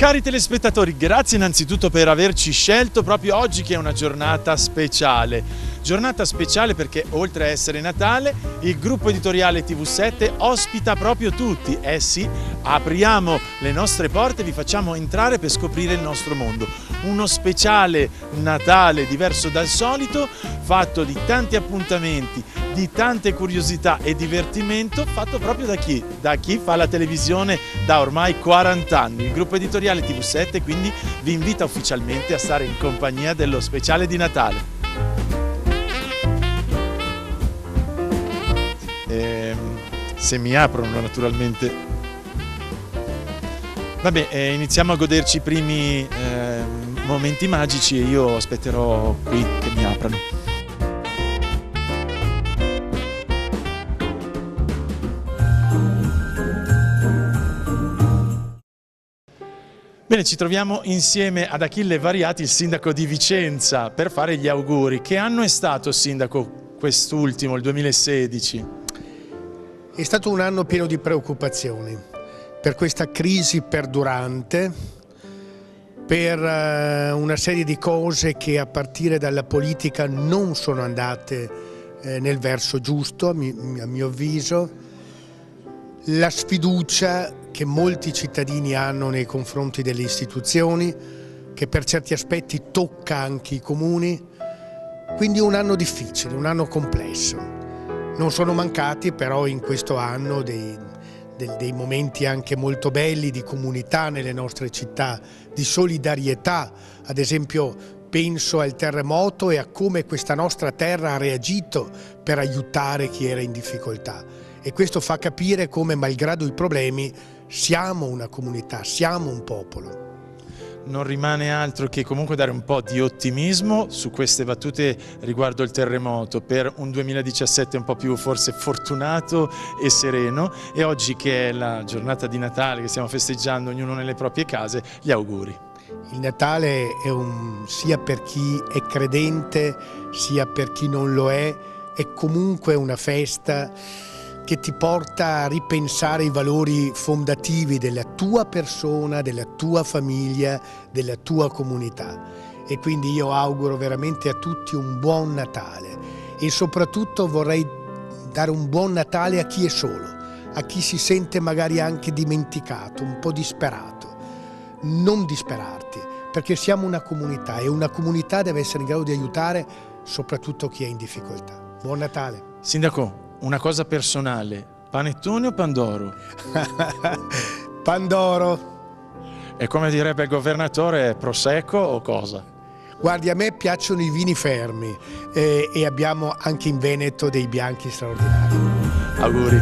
Cari telespettatori, grazie innanzitutto per averci scelto proprio oggi, che è una giornata speciale. Giornata speciale perché oltre a essere Natale, il gruppo editoriale TV7 ospita proprio tutti. Eh sì, apriamo le nostre porte e vi facciamo entrare per scoprire il nostro mondo. Uno speciale Natale diverso dal solito, fatto di tanti appuntamenti, di tante curiosità e divertimento, fatto proprio da chi? Da chi fa la televisione da ormai 40 anni. Il gruppo editoriale TV7 quindi vi invita ufficialmente a stare in compagnia dello speciale di Natale. Se mi aprono naturalmente. Vabbè, iniziamo a goderci i primi momenti magici e io aspetterò qui che mi aprano. Bene, ci troviamo insieme ad Achille Variati, il sindaco di Vicenza, per fare gli auguri. Che anno è stato, sindaco, quest'ultimo, il 2016? È stato un anno pieno di preoccupazioni per questa crisi perdurante, per una serie di cose che a partire dalla politica non sono andate nel verso giusto, a mio avviso, la sfiducia che molti cittadini hanno nei confronti delle istituzioni, che per certi aspetti tocca anche i comuni, quindi un anno difficile, un anno complesso. Non sono mancati però in questo anno dei momenti anche molto belli di comunità nelle nostre città, di solidarietà. Ad esempio penso al terremoto e a come questa nostra terra ha reagito per aiutare chi era in difficoltà. E questo fa capire come, malgrado i problemi, siamo una comunità, siamo un popolo. Non rimane altro che comunque dare un po' di ottimismo su queste battute riguardo il terremoto, per un 2017 un po' più forse fortunato e sereno, e oggi che è la giornata di Natale che stiamo festeggiando ognuno nelle proprie case, gli auguri. Il Natale è sia per chi è credente sia per chi non lo è comunque una festa che ti porta a ripensare i valori fondativi della tua persona, della tua famiglia, della tua comunità. E quindi io auguro veramente a tutti un buon Natale e soprattutto vorrei dare un buon Natale a chi è solo, a chi si sente magari anche dimenticato, un po' disperato. Non disperarti, perché siamo una comunità e una comunità deve essere in grado di aiutare soprattutto chi è in difficoltà. Buon Natale. Sindaco, una cosa personale, panettone o pandoro? Pandoro. E come direbbe il governatore, prosecco o cosa? Guardi, a me piacciono i vini fermi e abbiamo anche in Veneto dei bianchi straordinari. Auguri.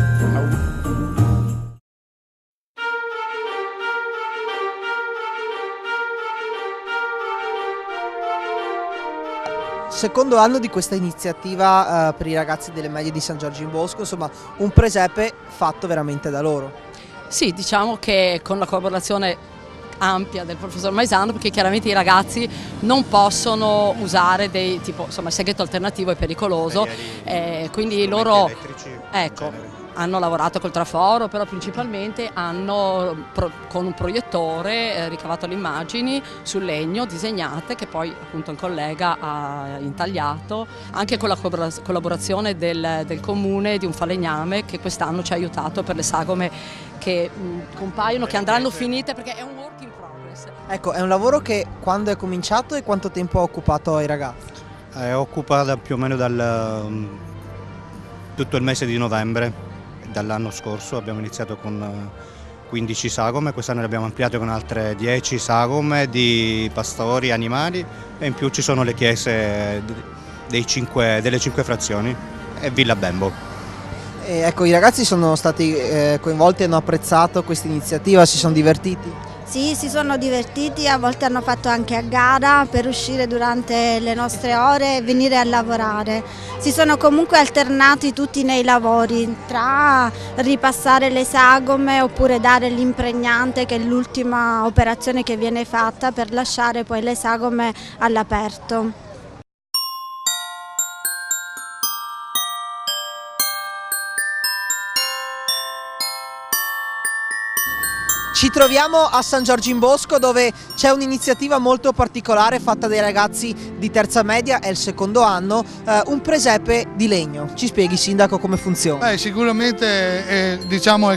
Secondo anno di questa iniziativa per i ragazzi delle medie di San Giorgio in Bosco, insomma un presepe fatto veramente da loro. Sì, diciamo che con la collaborazione ampia del professor Maisano, perché chiaramente i ragazzi non possono usare dei tipo, insomma, il segreto alternativo è pericoloso, quindi loro hanno lavorato col traforo, però principalmente hanno con un proiettore ricavato le immagini sul legno disegnate che poi appunto un collega ha intagliato, anche con la collaborazione del comune di un falegname che quest'anno ci ha aiutato per le sagome che compaiono, che andranno finite, perché è un work in progress. Ecco, è un lavoro che quando è cominciato e quanto tempo ha occupato i ragazzi? Occupa più o meno tutto il mese di novembre. Dall'anno scorso abbiamo iniziato con 15 sagome, quest'anno le abbiamo ampliate con altre 10 sagome di pastori animali e in più ci sono le chiese delle 5 frazioni e Villa Bembo. Ecco, i ragazzi sono stati coinvolti, hanno apprezzato questa iniziativa, si sono divertiti? Sì, si sono divertiti, a volte hanno fatto anche a gara per uscire durante le nostre ore e venire a lavorare. Si sono comunque alternati tutti nei lavori, tra ripassare le sagome oppure dare l'impregnante, che è l'ultima operazione che viene fatta per lasciare poi le sagome all'aperto. Ci troviamo a San Giorgio in Bosco, dove c'è un'iniziativa molto particolare fatta dai ragazzi di terza media, è il secondo anno, un presepe di legno. Ci spieghi, sindaco, come funziona? Sicuramente è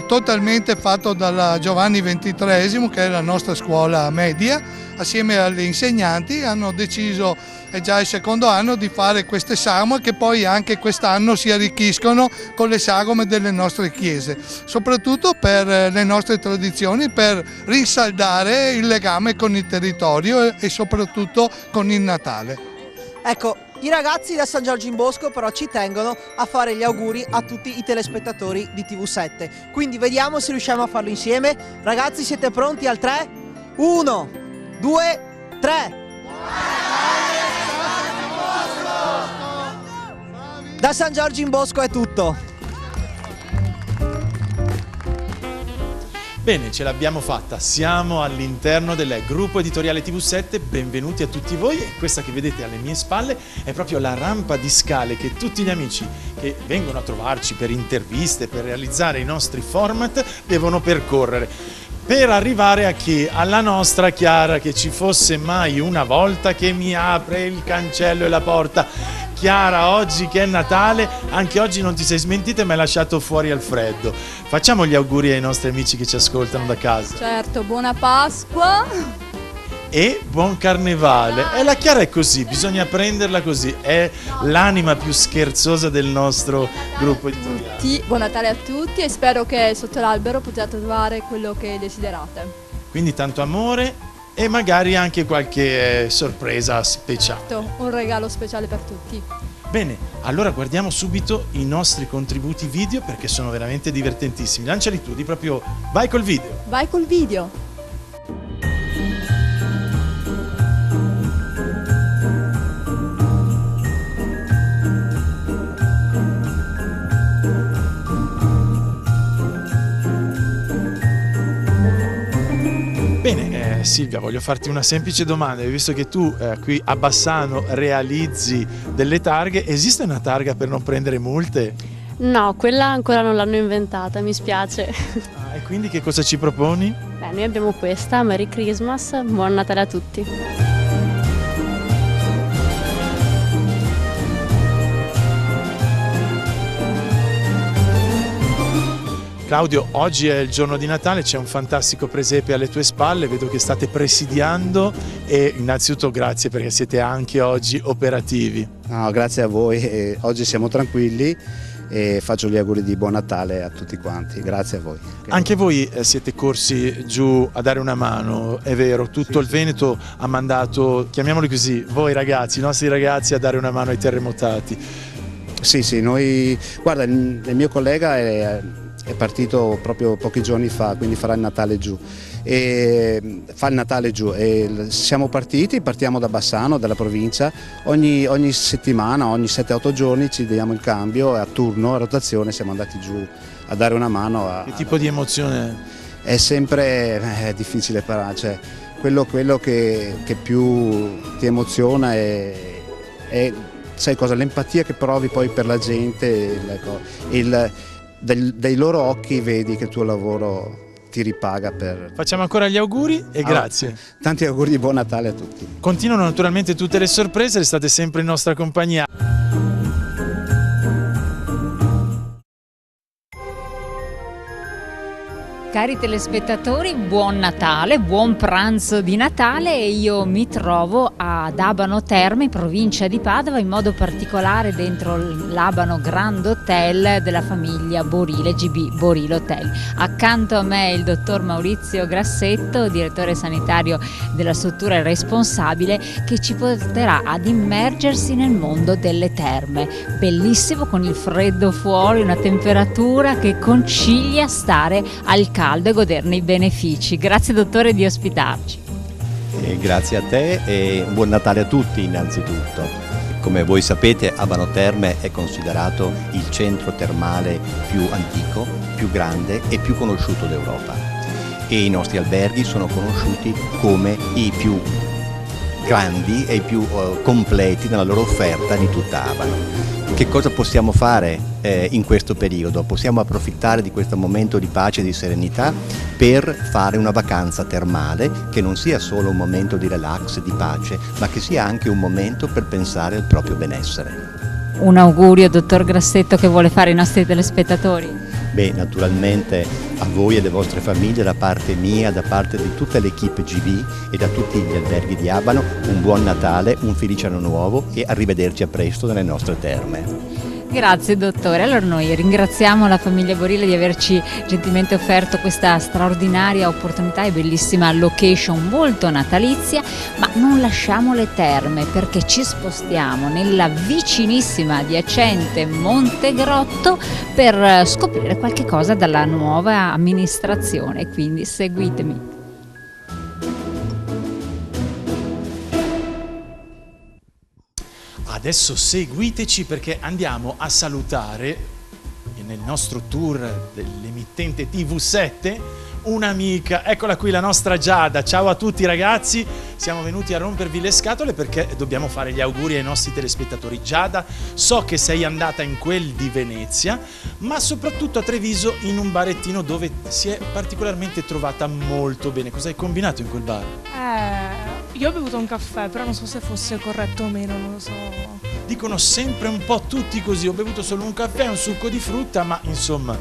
totalmente fatto dalla Giovanni XXIII, che è la nostra scuola media, assieme agli insegnanti hanno deciso, è già il secondo anno, di fare queste sagome che poi anche quest'anno si arricchiscono con le sagome delle nostre chiese, soprattutto per le nostre tradizioni, per rinsaldare il legame con il territorio e soprattutto con il Natale. Ecco, i ragazzi da San Giorgio in Bosco però ci tengono a fare gli auguri a tutti i telespettatori di TV7, quindi vediamo se riusciamo a farlo insieme. Ragazzi, siete pronti al 3? 1, 2, 3! Da San Giorgio in Bosco è tutto. Bene, ce l'abbiamo fatta, siamo all'interno del gruppo editoriale TV7, benvenuti a tutti voi, e questa che vedete alle mie spalle è proprio la rampa di scale che tutti gli amici che vengono a trovarci per interviste, per realizzare i nostri format, devono percorrere. Per arrivare a chi? Alla nostra Chiara, che ci fosse mai una volta che mi apre il cancello e la porta. Chiara, oggi che è Natale, anche oggi non ti sei smentita e mi hai lasciato fuori al freddo. Facciamo gli auguri ai nostri amici che ci ascoltano da casa. Certo, buona Pasqua e buon Carnevale. E la Chiara è così, bisogna prenderla così, è l'anima più scherzosa del nostro gruppo editoriale. Buon Natale a tutti e spero che sotto l'albero potete trovare quello che desiderate. Quindi tanto amore e magari anche qualche sorpresa speciale. Un regalo speciale per tutti. Bene, allora guardiamo subito i nostri contributi video perché sono veramente divertentissimi. Lanciali tu, di proprio vai col video. Vai col video. Bene, Silvia, voglio farti una semplice domanda, visto che tu qui a Bassano realizzi delle targhe, esiste una targa per non prendere multe? No, quella ancora non l'hanno inventata, mi spiace. E quindi che cosa ci proponi? Beh, noi abbiamo questa, Merry Christmas, buon Natale a tutti. Claudio, oggi è il giorno di Natale, c'è un fantastico presepe alle tue spalle, vedo che state presidiando e innanzitutto grazie perché siete anche oggi operativi. No, grazie a voi, oggi siamo tranquilli e faccio gli auguri di buon Natale a tutti quanti, grazie a voi. Anche voi siete corsi giù a dare una mano, è vero, tutto il Veneto ha mandato, chiamiamoli così, voi ragazzi, i nostri ragazzi a dare una mano ai terremotati. Sì, noi, guarda, il mio collega è partito proprio pochi giorni fa, quindi farà il Natale giù. Fa il Natale giù e partiamo da Bassano, dalla provincia, ogni settimana, ogni 7-8 giorni ci diamo il cambio e a turno, a rotazione siamo andati giù a dare una mano. Che tipo di emozione è? È sempre difficile parlare, cioè, quello che più ti emoziona è sai cosa, l'empatia che provi poi per la gente, dai loro occhi vedi che il tuo lavoro ti ripaga per... Facciamo ancora gli auguri e grazie. Tanti auguri di buon Natale a tutti. Continuano naturalmente tutte le sorprese, restate sempre in nostra compagnia. Cari telespettatori, buon Natale, buon pranzo di Natale. Io mi trovo ad Abano Terme, in provincia di Padova, in modo particolare dentro l'Abano Grand Hotel della famiglia Borile, GB Borile Hotel. Accanto a me il dottor Maurizio Grassetto, direttore sanitario della struttura responsabile, che ci porterà ad immergersi nel mondo delle terme. Bellissimo, con il freddo fuori, una temperatura che concilia stare al caldo e goderne i benefici. Grazie dottore di ospitarci. Grazie a te e buon Natale a tutti innanzitutto. Come voi sapete, Abano Terme è considerato il centro termale più antico, più grande e più conosciuto d'Europa e i nostri alberghi sono conosciuti come i più grandi e i più completi nella loro offerta di tutta Abano. Che cosa possiamo fare in questo periodo? Possiamo approfittare di questo momento di pace e di serenità per fare una vacanza termale che non sia solo un momento di relax, di pace, ma che sia anche un momento per pensare al proprio benessere. Un augurio, dottor Grassetto, che vuole fare ai nostri telespettatori? Beh, naturalmente a voi e alle vostre famiglie, da parte mia, da parte di tutta l'equipe GV e da tutti gli alberghi di Abano, un buon Natale, un felice anno nuovo e arrivederci a presto nelle nostre terme. Grazie dottore, allora noi ringraziamo la famiglia Borile di averci gentilmente offerto questa straordinaria opportunità e bellissima location molto natalizia, ma non lasciamo le terme perché ci spostiamo nella vicinissima adiacente Montegrotto per scoprire qualche cosa dalla nuova amministrazione, quindi seguitemi. Adesso seguiteci perché andiamo a salutare nel nostro tour dell'emittente TV7 un'amica. Eccola qui, la nostra Giada. Ciao a tutti ragazzi, siamo venuti a rompervi le scatole perché dobbiamo fare gli auguri ai nostri telespettatori. Giada, so che sei andata in quel di Venezia, ma soprattutto a Treviso in un barettino dove si è particolarmente trovata molto bene. Cosa hai combinato in quel bar? Io ho bevuto un caffè, però non so se fosse corretto o meno, non lo so. Dicono sempre un po' tutti così, ho bevuto solo un caffè e un succo di frutta, ma insomma,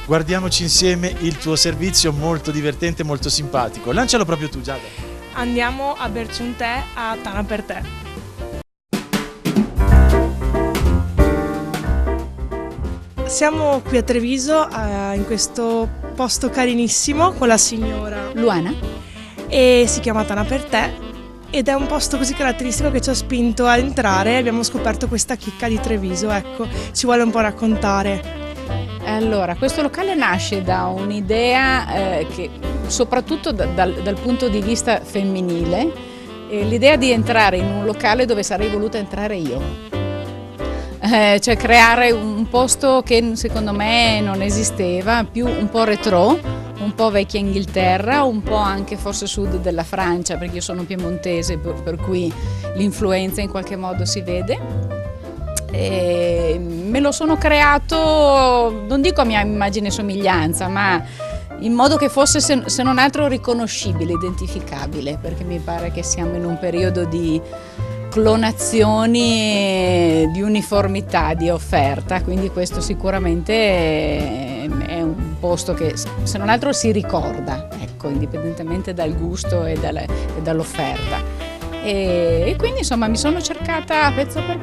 guardiamoci insieme il tuo servizio molto divertente, molto simpatico. Lancialo proprio tu, Giada. Andiamo a berci un tè a Tana per te. Siamo qui a Treviso, in questo posto carinissimo con la signora Luana e si chiama Tana per te. Ed è un posto così caratteristico che ci ha spinto a entrare e abbiamo scoperto questa chicca di Treviso, ecco, ci vuole un po' raccontare. Allora, questo locale nasce da un'idea che soprattutto dal punto di vista femminile, l'idea di entrare in un locale dove sarei voluta entrare io. Cioè creare un posto che secondo me non esisteva, più un po' retro, un po' vecchia Inghilterra, un po' anche forse sud della Francia, perché io sono piemontese, per cui l'influenza in qualche modo si vede. E me lo sono creato, non dico a mia immagine e somiglianza, ma in modo che fosse se non altro riconoscibile, identificabile, perché mi pare che siamo in un periodo di clonazioni, di uniformità di offerta, quindi questo sicuramente è un posto che se non altro si ricorda, ecco, indipendentemente dal gusto e dall'offerta. E quindi insomma mi sono cercata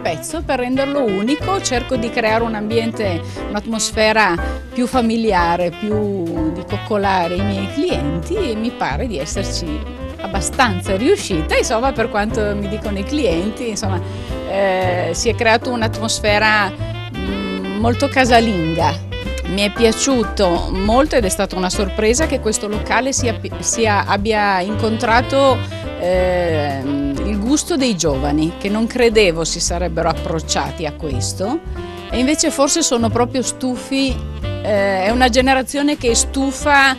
pezzo per renderlo unico, cerco di creare un ambiente, un'atmosfera più familiare, più di coccolare i miei clienti e mi pare di esserci abbastanza riuscita, insomma, per quanto mi dicono i clienti, insomma, si è creata un'atmosfera molto casalinga. Mi è piaciuto molto ed è stata una sorpresa che questo locale abbia incontrato il gusto dei giovani, che non credevo si sarebbero approcciati a questo e invece forse sono proprio stufi, è una generazione che è stufa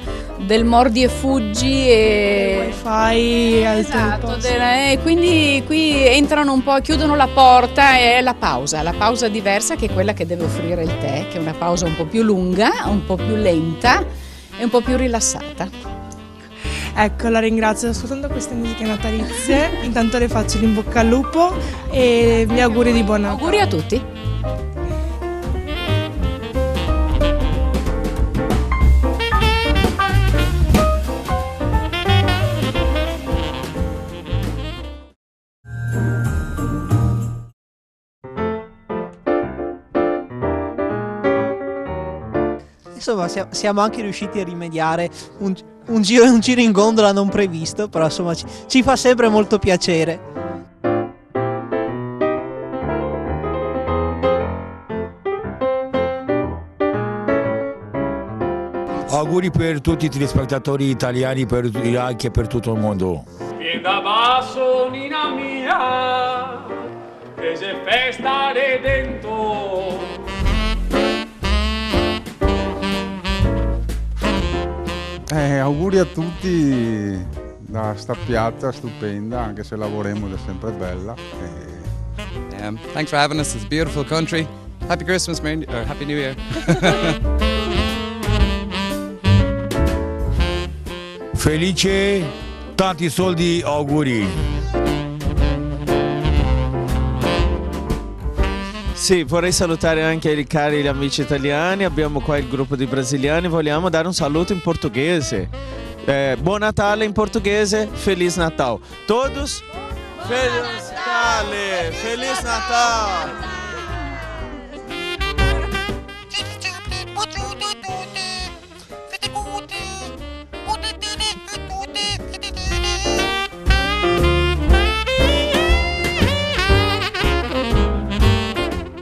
del mordi e fuggi e wifi, esatto, quindi qui entrano un po', chiudono la porta e la pausa diversa che è quella che deve offrire il tè, che è una pausa un po' più lunga, un po' più lenta e un po' più rilassata. Ecco, la ringrazio ascoltando queste musiche natalizie, intanto le faccio l'in bocca al lupo e gli auguri di buon Natale. Auguri a tutti. Insomma, siamo anche riusciti a rimediare un giro in gondola non previsto, però insomma ci fa sempre molto piacere. Auguri per tutti i telespettatori italiani e anche per tutto il mondo. Vieni da basso, nina mia, che c'è festa dentro. Auguri a tutti da sta piazza stupenda, anche se lavoriamo è sempre bella. Thanks for having us. It's a beautiful country. Happy Christmas, or Happy New Year. Felice, tanti soldi, auguri. Sì, vorrei salutare anche i cari amici italiani, abbiamo qua il gruppo di brasiliani, vogliamo dare un saluto in portoghese. Buon Natale in portoghese, Feliz Natal. Todos, Feliz Natale, Feliz Natal.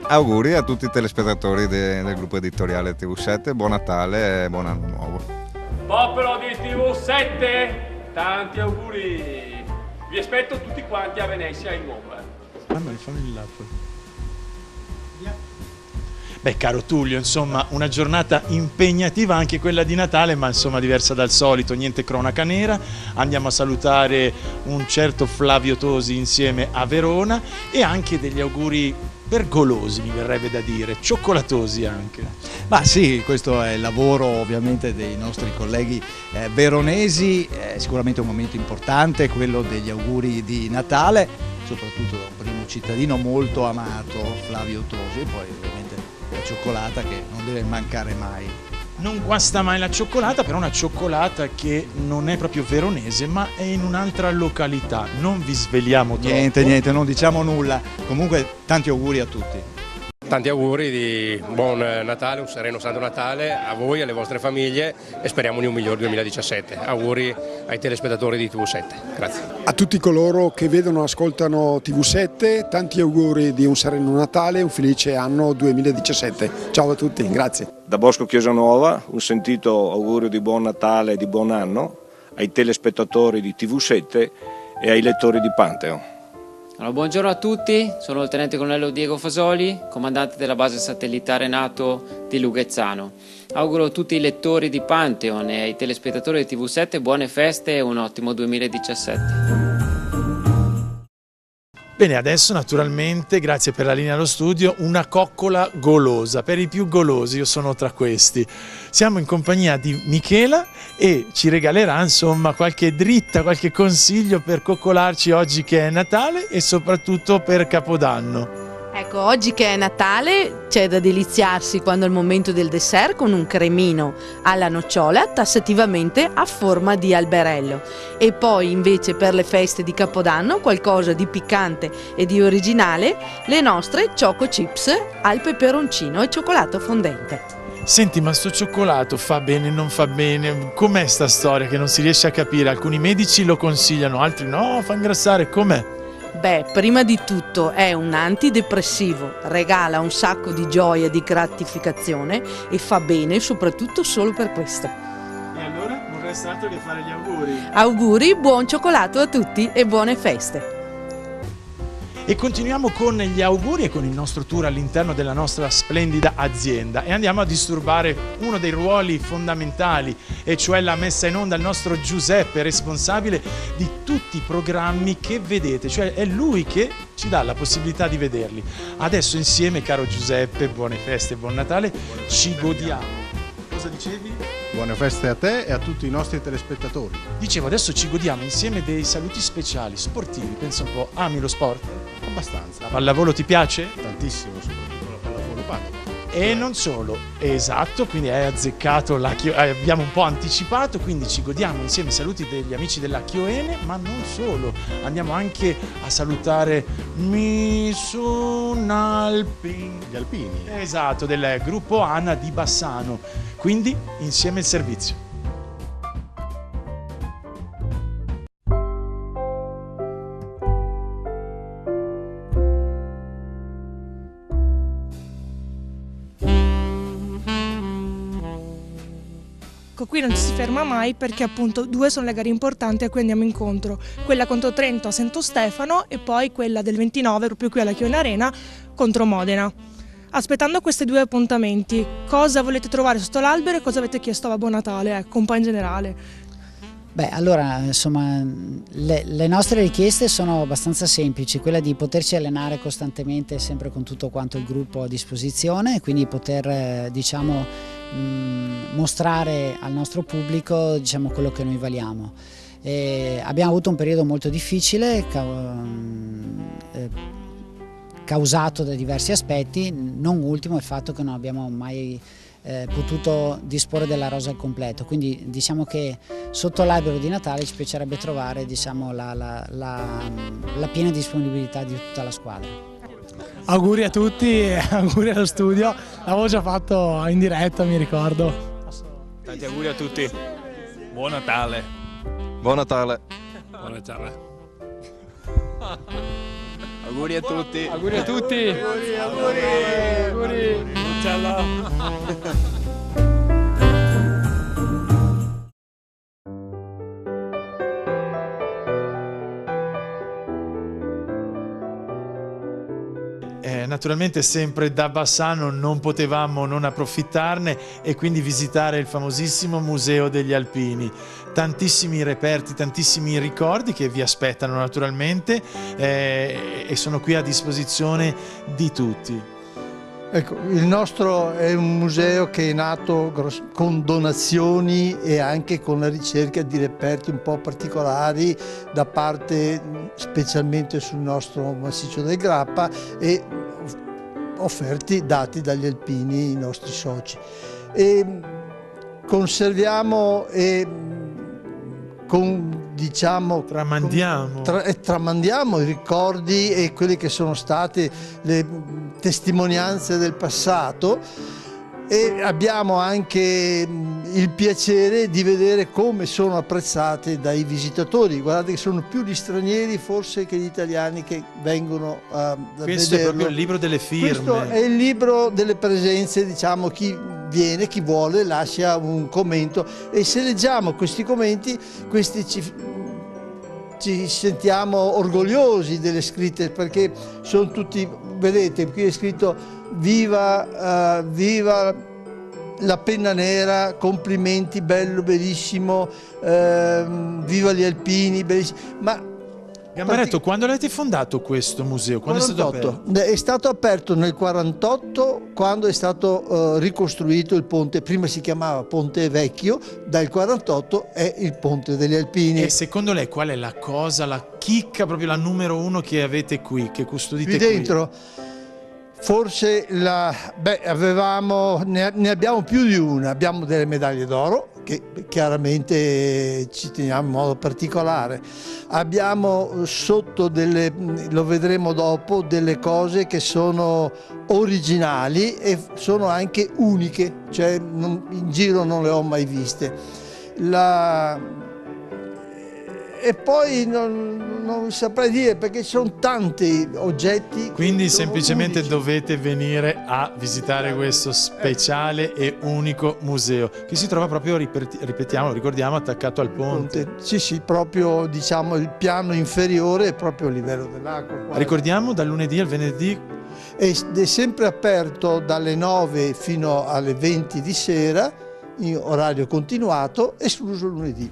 Auguri a tutti i telespettatori del gruppo editoriale TV7, buon Natale e buon anno nuovo. Popolo di TV7, tanti auguri! Vi aspetto tutti quanti a Venezia in Mumbai. Fammi là poi. Beh, caro Tullio, insomma, una giornata impegnativa anche quella di Natale, ma insomma diversa dal solito, niente cronaca nera. Andiamo a salutare un certo Flavio Tosi insieme a Verona e anche degli auguri pergolosi, mi verrebbe da dire, cioccolatosi anche. Ma sì, questo è il lavoro ovviamente dei nostri colleghi veronesi, sicuramente un momento importante, quello degli auguri di Natale, soprattutto da un primo cittadino molto amato, Flavio Tosi, e poi ovviamente la cioccolata che non deve mancare mai. Non guasta mai la cioccolata, però una cioccolata che non è proprio veronese, ma è in un'altra località. Non vi sveliamo troppo. Niente, non diciamo nulla. Comunque tanti auguri a tutti. Tanti auguri di buon Natale, un sereno Santo Natale a voi, alle vostre famiglie e speriamo di un miglior 2017. Auguri ai telespettatori di TV7. Grazie. A tutti coloro che vedono e ascoltano TV7, tanti auguri di un sereno Natale e un felice anno 2017. Ciao a tutti, grazie. Da Bosco Chiesanuova un sentito augurio di buon Natale e di buon anno ai telespettatori di TV7 e ai lettori di Pantheon. Allora, buongiorno a tutti, sono il tenente colonnello Diego Fasoli, comandante della base satellitare NATO di Lughezzano. Auguro a tutti i lettori di Pantheon e ai telespettatori di TV7 buone feste e un ottimo 2017. Bene, adesso naturalmente, grazie per la linea allo studio, una coccola golosa, per i più golosi, io sono tra questi. Siamo in compagnia di Michela e ci regalerà insomma qualche dritta, qualche consiglio per coccolarci oggi che è Natale e soprattutto per Capodanno. Ecco, oggi che è Natale c'è da deliziarsi quando è il momento del dessert con un cremino alla nocciola tassativamente a forma di alberello e poi invece per le feste di Capodanno qualcosa di piccante e di originale, le nostre Choco Chips al peperoncino e cioccolato fondente. Senti, ma sto cioccolato fa bene, non fa bene? Com'è sta storia che non si riesce a capire? Alcuni medici lo consigliano, altri no, fa ingrassare, com'è? Beh, prima di tutto è un antidepressivo, regala un sacco di gioia e di gratificazione e fa bene soprattutto solo per questo. E allora non resta altro che fare gli auguri. Auguri, buon cioccolato a tutti e buone feste. E continuiamo con gli auguri e con il nostro tour all'interno della nostra splendida azienda e andiamo a disturbare uno dei ruoli fondamentali, e cioè la messa in onda il nostro Giuseppe, responsabile di tutti i programmi che vedete, cioè è lui che ci dà la possibilità di vederli. Adesso insieme, caro Giuseppe, buone feste e buon Natale, ci godiamo. Cosa dicevi? Buone feste a te e a tutti i nostri telespettatori. Dicevo, adesso ci godiamo insieme dei saluti speciali, sportivi, pensa un po'. Ami lo sport? Abbastanza. La pallavolo ti piace? Tantissimo, soprattutto la pallavolo Padova. E non solo, esatto, quindi hai azzeccato, abbiamo un po' anticipato, quindi ci godiamo insieme i saluti degli amici della Chioene, ma non solo, andiamo anche a salutare Misun Alpin. Gli alpini. Esatto, del gruppo ANA di Bassano, quindi insieme il servizio. Qui non ci si ferma mai perché appunto 2 sono le gare importanti a cui andiamo incontro, quella contro Trento a Santo Stefano e poi quella del 29 proprio qui alla Chioene Arena contro Modena. Aspettando questi 2 appuntamenti, cosa volete trovare sotto l'albero e cosa avete chiesto a Babbo Natale, ecco, un po' in generale? Beh, allora, insomma, le nostre richieste sono abbastanza semplici, quella di poterci allenare costantemente, sempre con tutto quanto il gruppo a disposizione, quindi poter, diciamo, mostrare al nostro pubblico, diciamo, quello che noi valiamo. Abbiamo avuto un periodo molto difficile, causato da diversi aspetti, non ultimo il fatto che non abbiamo mai potuto disporre della rosa al completo, quindi diciamo che sotto l'albero di Natale ci piacerebbe trovare, diciamo, la piena disponibilità di tutta la squadra. Auguri a tutti e auguri allo studio, l'avevo già fatto in diretta, mi ricordo. Tanti auguri a tutti. Buon Natale. Buon Natale. Buon Natale. Auguri a tutti. Auguri a tutti. Auguri. Ciao. Naturalmente sempre da Bassano non potevamo non approfittarne e quindi visitare il famosissimo Museo degli Alpini. Tantissimi reperti, tantissimi ricordi che vi aspettano naturalmente e sono qui a disposizione di tutti. Ecco, il nostro è un museo che è nato con donazioni e anche con la ricerca di reperti un po' particolari da parte, specialmente sul nostro massiccio del Grappa, e dati dagli alpini, i nostri soci. E conserviamo e tramandiamo i ricordi e quelle che sono state le testimonianze del passato, e abbiamo anche il piacere di vedere come sono apprezzate dai visitatori. Guardate che sono più gli stranieri forse che gli italiani che vengono a vederlo. Questo è proprio il libro delle firme. Questo è il libro delle presenze, diciamo, chi viene, chi vuole lascia un commento, e se leggiamo questi commenti, ci sentiamo orgogliosi delle scritte, perché sono tutti, vedete, qui è scritto viva la penna nera, complimenti, bello, bellissimo, viva gli alpini, bellissimo. Ma Gambaretto, quando l'avete fondato questo museo? Quando 48. È stato aperto nel 48, quando è stato ricostruito il ponte. Prima si chiamava Ponte Vecchio, dal 48 è il Ponte degli Alpini. E secondo lei qual è la cosa, la chicca, proprio la numero uno che avete qui, che custodite qui dentro? Forse ne abbiamo più di una. Abbiamo delle medaglie d'oro che chiaramente ci teniamo in modo particolare. Abbiamo sotto lo vedremo dopo, delle cose che sono originali e sono anche uniche, cioè in giro non le ho mai viste. E poi non saprei dire, perché ci sono tanti oggetti. Quindi semplicemente unici. Dovete venire a visitare questo speciale e unico museo che si trova proprio, ripetiamo, ricordiamo, attaccato al ponte. Sì, proprio, diciamo, il piano inferiore è proprio a livello dell'acqua. Ricordiamo, dal lunedì al venerdì? È sempre aperto dalle 9 fino alle 20 di sera, in orario continuato, escluso il lunedì.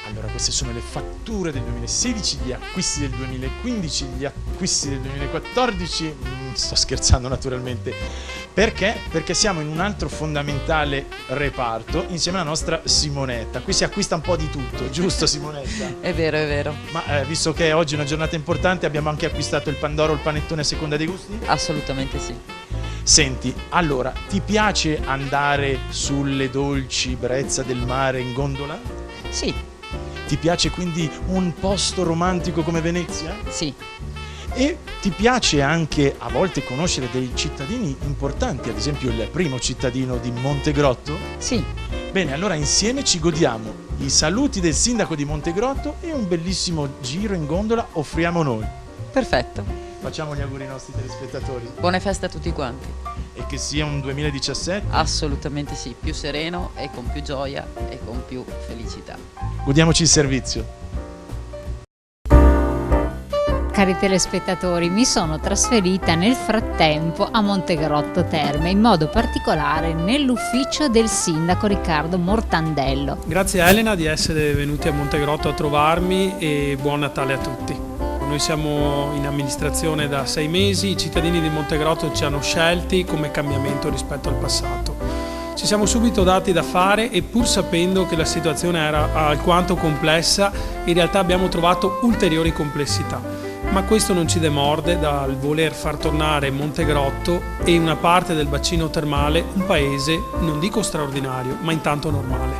Allora, queste sono le fatture del 2016, gli acquisti del 2015, gli acquisti del 2014, sto scherzando naturalmente. Perché? Perché siamo in un altro fondamentale reparto insieme alla nostra Simonetta. Qui si acquista un po' di tutto, giusto Simonetta? È vero, è vero. Ma visto che oggi è una giornata importante, abbiamo anche acquistato il Pandoro, il panettone a seconda dei gusti? Assolutamente sì. Senti, allora, ti piace andare sulle dolci brezza del mare in gondola? Sì. Ti piace quindi un posto romantico come Venezia? Sì. E ti piace anche a volte conoscere dei cittadini importanti, ad esempio il primo cittadino di Montegrotto? Sì. Bene, allora insieme ci godiamo i saluti del sindaco di Montegrotto e un bellissimo giro in gondola offriamo noi. Perfetto. Facciamo gli auguri ai nostri telespettatori. Buone feste a tutti quanti. E che sia un 2017? Assolutamente sì, più sereno e con più gioia e con più felicità. Godiamoci il servizio. cari telespettatori, mi sono trasferita nel frattempo a Montegrotto Terme, in modo particolare nell'ufficio del sindaco Riccardo Mortandello. Grazie a Elena di essere venuti a Montegrotto a trovarmi e buon Natale a tutti. Noi siamo in amministrazione da 6 mesi, i cittadini di Montegrotto ci hanno scelti come cambiamento rispetto al passato. Ci siamo subito dati da fare e pur sapendo che la situazione era alquanto complessa, in realtà abbiamo trovato ulteriori complessità. Ma questo non ci demorde dal voler far tornare Montegrotto e una parte del bacino termale un paese, non dico straordinario, ma intanto normale.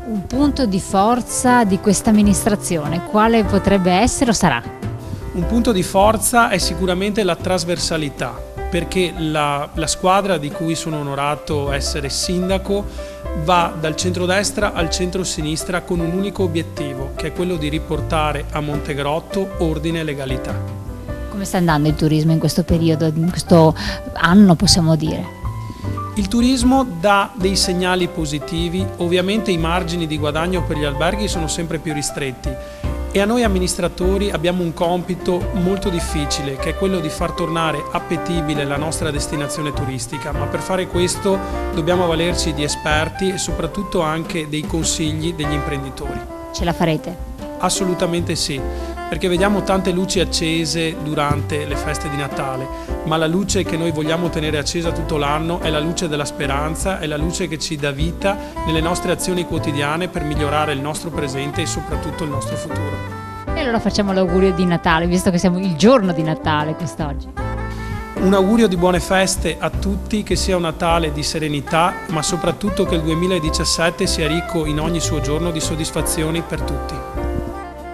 Un punto di forza di questa amministrazione, quale potrebbe essere o sarà? Un punto di forza è sicuramente la trasversalità, perché la squadra di cui sono onorato essere sindaco va dal centrodestra al centrosinistra con un unico obiettivo, che è quello di riportare a Montegrotto ordine e legalità. Come sta andando il turismo in questo periodo, in questo anno possiamo dire? Il turismo dà dei segnali positivi, ovviamente i margini di guadagno per gli alberghi sono sempre più ristretti. E a noi amministratori abbiamo un compito molto difficile, che è quello di far tornare appetibile la nostra destinazione turistica, ma per fare questo dobbiamo avvalerci di esperti e soprattutto anche dei consigli degli imprenditori. Ce la farete? Assolutamente sì, perché vediamo tante luci accese durante le feste di Natale, ma la luce che noi vogliamo tenere accesa tutto l'anno è la luce della speranza, è la luce che ci dà vita nelle nostre azioni quotidiane per migliorare il nostro presente e soprattutto il nostro futuro. E allora facciamo l'augurio di Natale, visto che siamo il giorno di Natale quest'oggi. Un augurio di buone feste a tutti, che sia un Natale di serenità, ma soprattutto che il 2017 sia ricco in ogni suo giorno di soddisfazioni per tutti.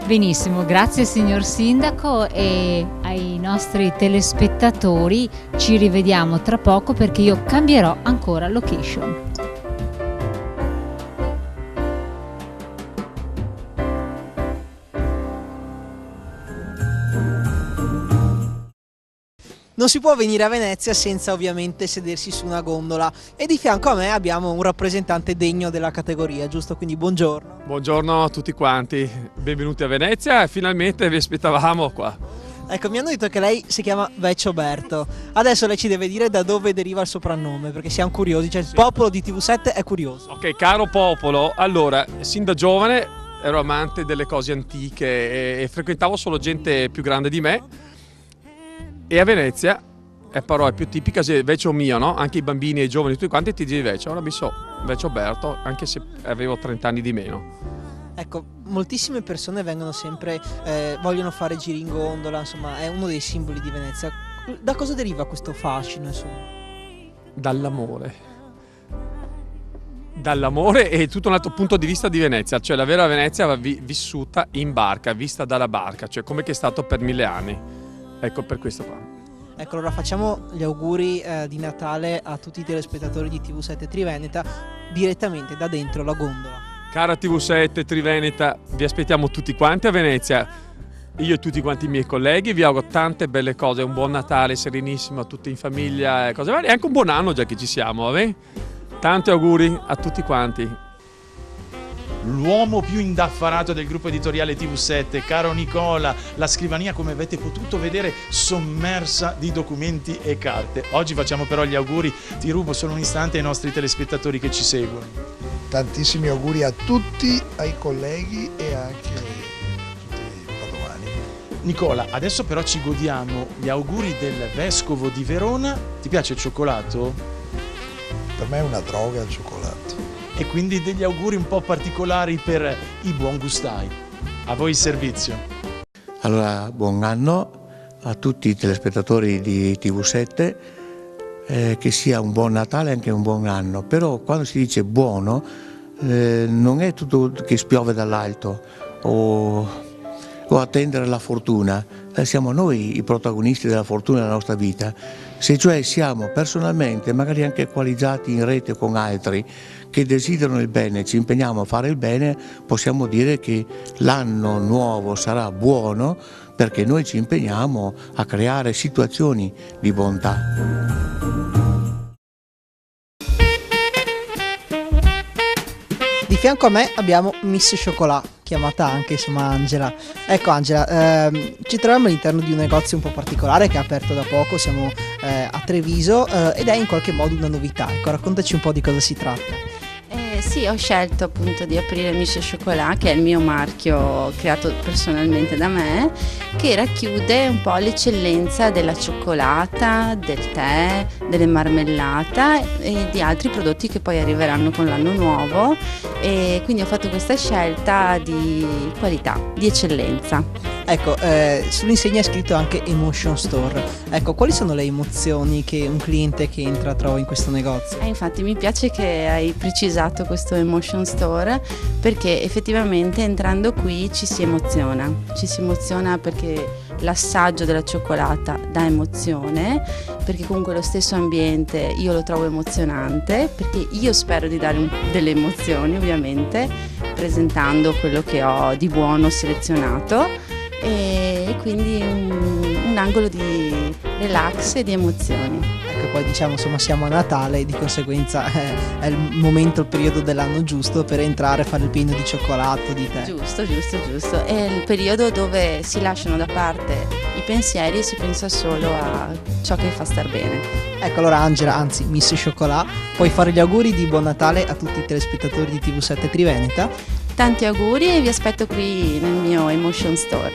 Benissimo, grazie signor Sindaco, e ai nostri telespettatori ci rivediamo tra poco perché io cambierò ancora location. Non si può venire a Venezia senza ovviamente sedersi su una gondola, e di fianco a me abbiamo un rappresentante degno della categoria, giusto? Quindi buongiorno. Buongiorno a tutti quanti, benvenuti a Venezia e finalmente vi aspettavamo qua. Ecco, mi hanno detto che lei si chiama Vecchioberto. Adesso lei ci deve dire da dove deriva il soprannome, perché siamo curiosi, cioè il popolo di TV7 è curioso. Ok, caro popolo, allora, sin da giovane ero amante delle cose antiche e frequentavo solo gente più grande di me. E a Venezia, però è più tipica, se Vecchio mio, no? Anche i bambini e i giovani, tutti quanti ti dicono Vecchio, ora mi so Vecchioberto, anche se avevo 30 anni di meno. Ecco, moltissime persone vengono sempre, vogliono fare giri in gondola, insomma è uno dei simboli di Venezia. Da cosa deriva questo fascino, insomma? Dall'amore. Dall'amore e tutto un altro punto di vista di Venezia, cioè la vera Venezia va vissuta in barca, vista dalla barca, cioè come che è stato per 1000 anni. Ecco, per questo qua. Ecco, allora facciamo gli auguri di Natale a tutti i telespettatori di TV7 Triveneta direttamente da dentro la gondola. Cara TV7 Triveneta, vi aspettiamo tutti quanti a Venezia. Io e tutti quanti i miei colleghi vi auguro tante belle cose, un buon Natale serenissimo a tutti in famiglia, cose varie, e anche un buon anno già che ci siamo, va bene? Tanti auguri a tutti quanti. L'uomo più indaffarato del gruppo editoriale TV7, caro Nicola, la scrivania, come avete potuto vedere, sommersa di documenti e carte. Oggi facciamo però gli auguri, ti rubo solo un istante, ai nostri telespettatori che ci seguono. Tantissimi auguri a tutti, ai colleghi e anche a tutti i padovani. Nicola, adesso però ci godiamo gli auguri del vescovo di Verona. Ti piace il cioccolato? Per me è una droga il cioccolato. E quindi degli auguri un po' particolari per i buon gustai. A voi il servizio. Allora, buon anno a tutti i telespettatori di TV7, che sia un buon Natale e anche un buon anno. Però quando si dice buono, non è tutto che spiove dall'alto o attendere la fortuna. Siamo noi i protagonisti della fortuna della nostra vita. Se cioè siamo personalmente, magari anche coalizzati in rete con altri che desiderano il bene, ci impegniamo a fare il bene, possiamo dire che l'anno nuovo sarà buono perché noi ci impegniamo a creare situazioni di bontà. Di fianco a me abbiamo Miss Chocolat, chiamata anche insomma Angela. Ecco Angela, ci troviamo all'interno di un negozio un po' particolare che è aperto da poco, siamo a Treviso ed è in qualche modo una novità. Ecco, raccontaci un po' di cosa si tratta. Sì, ho scelto appunto di aprire Miss Chocolat, che è il mio marchio creato personalmente da me, che racchiude un po' l'eccellenza della cioccolata, del tè, delle marmellata e di altri prodotti che poi arriveranno con l'anno nuovo, e quindi ho fatto questa scelta di qualità, di eccellenza. Ecco, sull'insegna è scritto anche Emotion Store. Ecco, quali sono le emozioni che un cliente che entra trova in questo negozio? Infatti mi piace che hai precisato questo Emotion Store, perché effettivamente entrando qui ci si emoziona perché l'assaggio della cioccolata dà emozione, perché comunque lo stesso ambiente io lo trovo emozionante, perché io spero di dare delle emozioni ovviamente, presentando quello che ho di buono selezionato, e quindi un angolo di relax e di emozioni. Ecco, poi diciamo insomma siamo a Natale e di conseguenza è il momento, il periodo dell'anno giusto per entrare, fare il pieno di cioccolato, di tè. Giusto. È il periodo dove si lasciano da parte i pensieri e si pensa solo a ciò che fa star bene. Ecco, allora Angela, anzi Miss Chocolat, puoi fare gli auguri di buon Natale a tutti i telespettatori di TV7 Triveneta. Tanti auguri e vi aspetto qui nel mio Emotion Store.